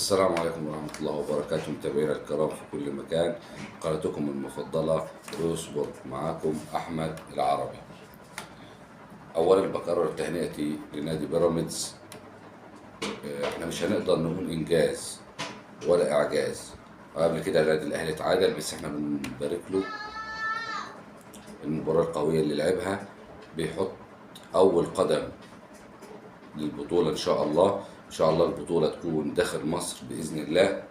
السلام عليكم ورحمة الله وبركاته، متابعينا الكرام في كل مكان. قناتكم المفضلة اصبر، معاكم أحمد العربي. أولا بكرر تهنئتي لنادي بيراميدز. احنا مش هنقدر نقول إنجاز ولا إعجاز. قبل كده النادي الأهلي اتعادل، بس احنا بنبارك له المباراة القوية اللي لعبها، بيحط أول قدم للبطولة إن شاء الله. إن شاء الله البطولة تكون داخل مصر بإذن الله.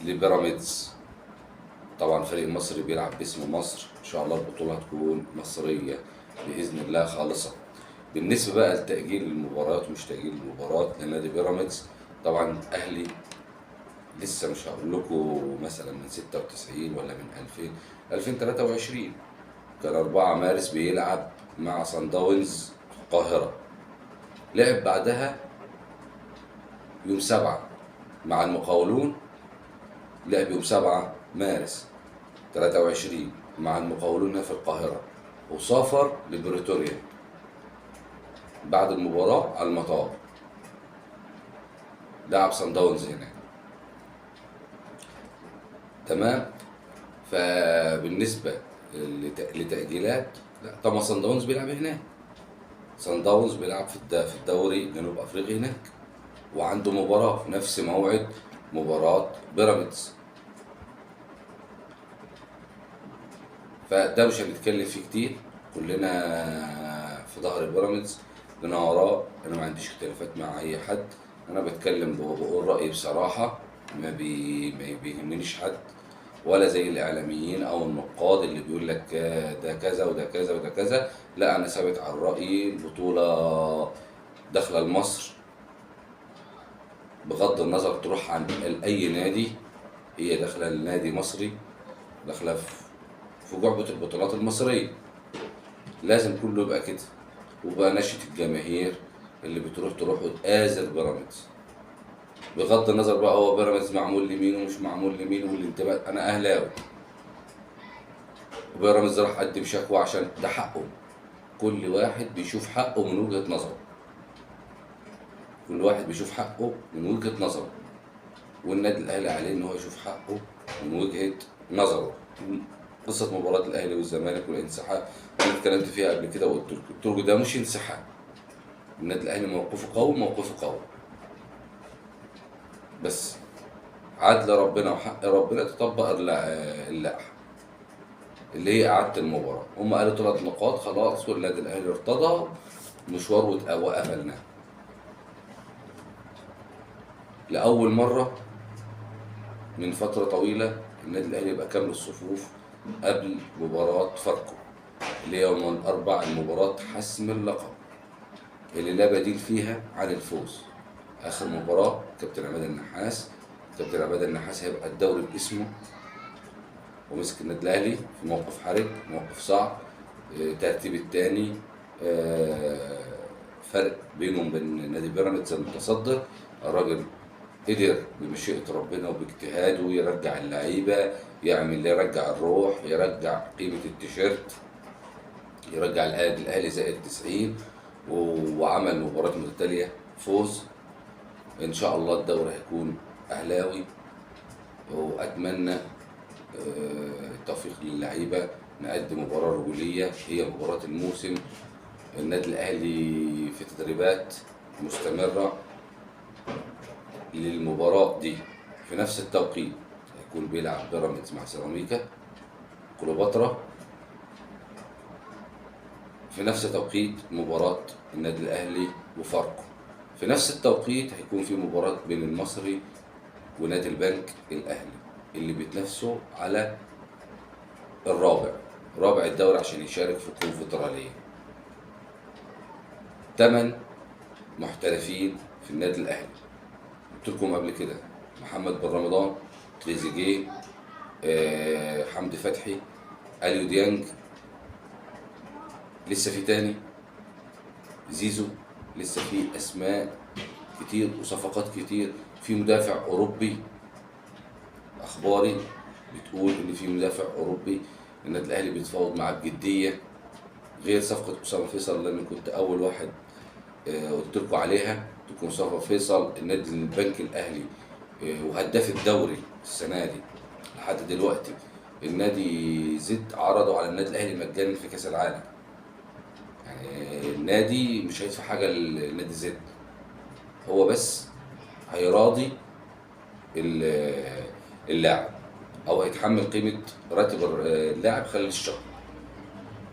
لبيراميدز طبعا فريق مصري بيلعب باسم مصر، إن شاء الله البطولة تكون مصرية بإذن الله خالصة. بالنسبة بقى لتأجيل المباراة ومش تأجيل المباراة لنادي بيراميدز، طبعا أهلي لسه مش هقول لكم مثلا من 96 ولا من 2023 كان 4 مارس بيلعب مع صن داونز في القاهرة. لعب بعدها يوم 7 مع المقاولون، لعب يوم 7 مارس 23 مع المقاولون في القاهرة، وسافر لبريتوريا بعد المباراة على المطار، لعب صن داونز هناك. تمام. فبالنسبة لتأجيلات، لا طبعا صن داونز بيلعب هناك، صن داونز بيلعب في الدوري جنوب افريقيا هناك، وعنده مباراة في نفس موعد مباراة بيراميدز. فده مش هنتكلم فيه كتير، كلنا في ظهر بيراميدز لنا وراه. انا ما عنديش اختلافات مع اي حد، انا بتكلم بقول رأيي بصراحة، ما بيهمنيش حد، ولا زي الاعلاميين او النقاد اللي بيقول لك ده كذا وده كذا وده كذا. لا، انا ثابت على الرأي. البطولة داخلة لمصر، بغض النظر تروح عند اي نادي، هي داخلة لنادي مصري، داخلة في جعبة البطولات المصرية. لازم كله يبقى كده، وبقى نشأة الجماهير اللي تروح وتآزر بيراميدز، بغض النظر بقى هو بيراميدز معمول لمين ومش معمول لمين والانتماء. انا اهلاوي، وبيراميدز راح قدم شكوى عشان ده حقه. كل واحد بيشوف حقه من وجهة نظره، كل واحد بيشوف حقه من وجهة نظره، والنادي الاهلي عليه ان هو يشوف حقه من وجهة نظره. قصة مباراة الاهلي والزمالك والانسحاب انا اتكلمت فيها قبل كده وقلت لكم ده مش انسحاب. النادي الاهلي موقفه قوي، موقفه قوي، بس عدل ربنا وحق ربنا تطبق اللائحة اللي هي إعادة المباراة. هم قالوا 3 نقاط خلاص، والنادي الأهلي ارتضى مشوار وقفلناه. لأول مرة من فترة طويلة النادي الأهلي يبقى كامل الصفوف قبل مباراة فاركو اللي هي يوم الأربع، المباراة حسم اللقب اللي لا بديل فيها عن الفوز. آخر مباراة كابتن عماد النحاس، كابتن عماد النحاس هيبقى الدوري باسمه، ومسك النادي الاهلي في موقف حرج، موقف صعب. ترتيب الثاني، فرق بينه وبين نادي بيراميدز المتصدر. الراجل قدر بمشيئة ربنا وباجتهاده يرجع اللعيبة، يرجع الروح، يرجع قيمة التيشيرت، يرجع الأهلي زائد 90، وعمل مباراة متتالية فوز. إن شاء الله الدوري هيكون أهلاوي، وأتمنى التوفيق للعيبه، نقدم مباراه رجوليه هي مباراه الموسم. النادي الاهلي في تدريبات مستمره للمباراه دي. في نفس التوقيت هيكون بيلعب بيراميدز مع سيراميكا كليوباترا، في نفس توقيت مباراه النادي الاهلي وفاركو. في نفس التوقيت هيكون في مباراه بين المصري ونادي البنك الاهلي اللي بيتنافسوا على رابع الدوري عشان يشارك في الكونفدرالية. 8 محترفين في النادي الاهلي، قلت لكم قبل كده: محمد بن رمضان، تريزيجيه، حمدي فتحي، اليو ديانج، لسه في تاني زيزو، لسه في اسماء كتير وصفقات كتير. في مدافع اوروبي، اخباري بتقول ان في مدافع اوروبي النادي الاهلي بيتفاوض معاه بجديه، غير صفقه اسامه فيصل اللي انا كنت اول واحد قلت لكم عليها. دكتور مصطفى فيصل، النادي البنك الاهلي وهداف الدوري السنه دي لحد دلوقتي. النادي زد عرضوا على النادي الاهلي مجانا في كاس العالم. يعني النادي مش هيدفع حاجه للنادي زد، هو بس هيراضي اللاعب، او هيتحمل قيمه راتب اللاعب خلال الشهر.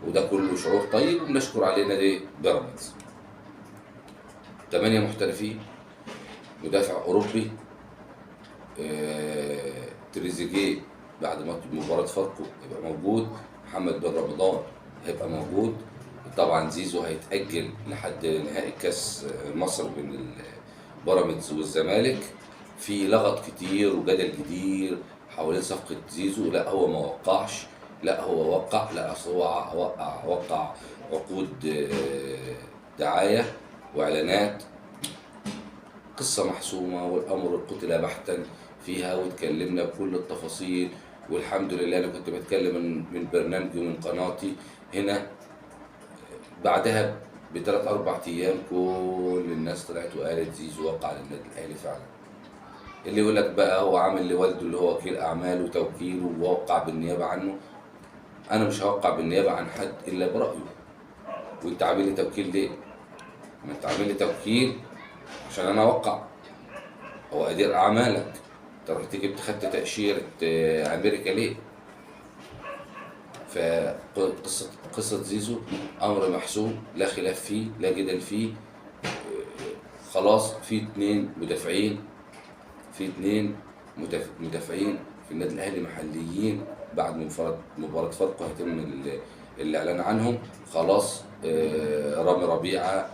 وده كله شعور طيب وبنشكر عليه نادي بيراميدز. 8 محترفين، مدافع اوروبي، تريزيجيه بعد مباراة فاركو هيبقى موجود، محمد بن رمضان هيبقى موجود. طبعا زيزو هيتأجل لحد نهائي كاس مصر بين بيراميدز والزمالك. في لغط كتير وجدل كتير حوالين صفقة زيزو، لا هو ما وقعش، لا هو وقع، لا أصل هو وقع عقود دعاية وإعلانات. قصة محسومة والأمر قتل بحتا فيها، واتكلمنا بكل التفاصيل. والحمد لله أنا كنت بتكلم من برنامجي ومن قناتي هنا. بعدها بثلاث أربع أيام كل الناس طلعت وقالت زيزو وقع للنادي الأهلي فعلا. اللي يقول لك بقى هو عامل لوالده اللي هو وكيل أعمال وتوكيله ووقع بالنيابة عنه. أنا مش هوقع بالنيابة عن حد إلا برأيه. وأنت عامل لي توكيل ليه؟ ما أنت عامل لي توكيل عشان أنا أوقع، هو أدير أعمالك. أنت رحت جبت خدت تأشيرة أمريكا ليه؟ فقصة زيزو أمر محسوم، لا خلاف فيه، لا جدل فيه. خلاص في اتنين مدافعين في النادي الأهلي محليين بعد مباراة فاركو هيتم الإعلان عنهم. خلاص رامي ربيعة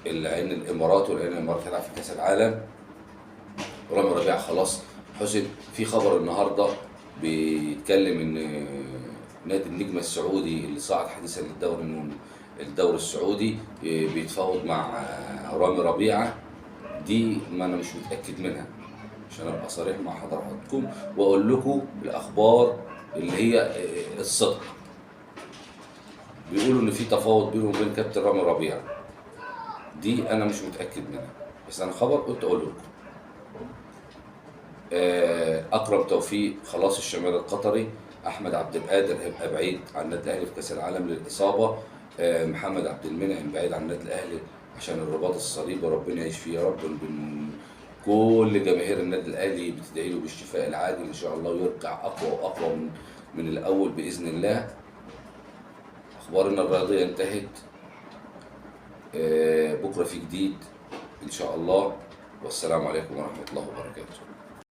العين الإمارات، والعين الإمارات هتلعب في كأس العالم. رامي ربيعة خلاص حسن. في خبر النهارده بيتكلم ان نادي النجم السعودي اللي صعد حديثا الدوري السعودي بيتفاوض مع رامي ربيعة. دي ما انا مش متأكد منها عشان ابقى صريح مع حضراتكم واقول لكم الاخبار اللي هي الصدق. بيقولوا ان في تفاوض بينه وبين كابتن رامي ربيعة، دي انا مش متأكد منها بس انا خبر قلت اقول لكم. اكرم توفيق خلاص الشمال القطري. احمد عبد القادر هيبقى بعيد عن النادي الاهلي في كاس العالم للاصابه. محمد عبد المنعم بعيد عن النادي الاهلي عشان الرباط الصليبي، ربنا يشفيه يا رب. كل جماهير النادي الاهلي بتدعي له بالشفاء العاجل ان شاء الله، ويرجع اقوى واقوى من الاول باذن الله. اخبارنا الرياضيه انتهت. بكره في جديد ان شاء الله، والسلام عليكم ورحمه الله وبركاته.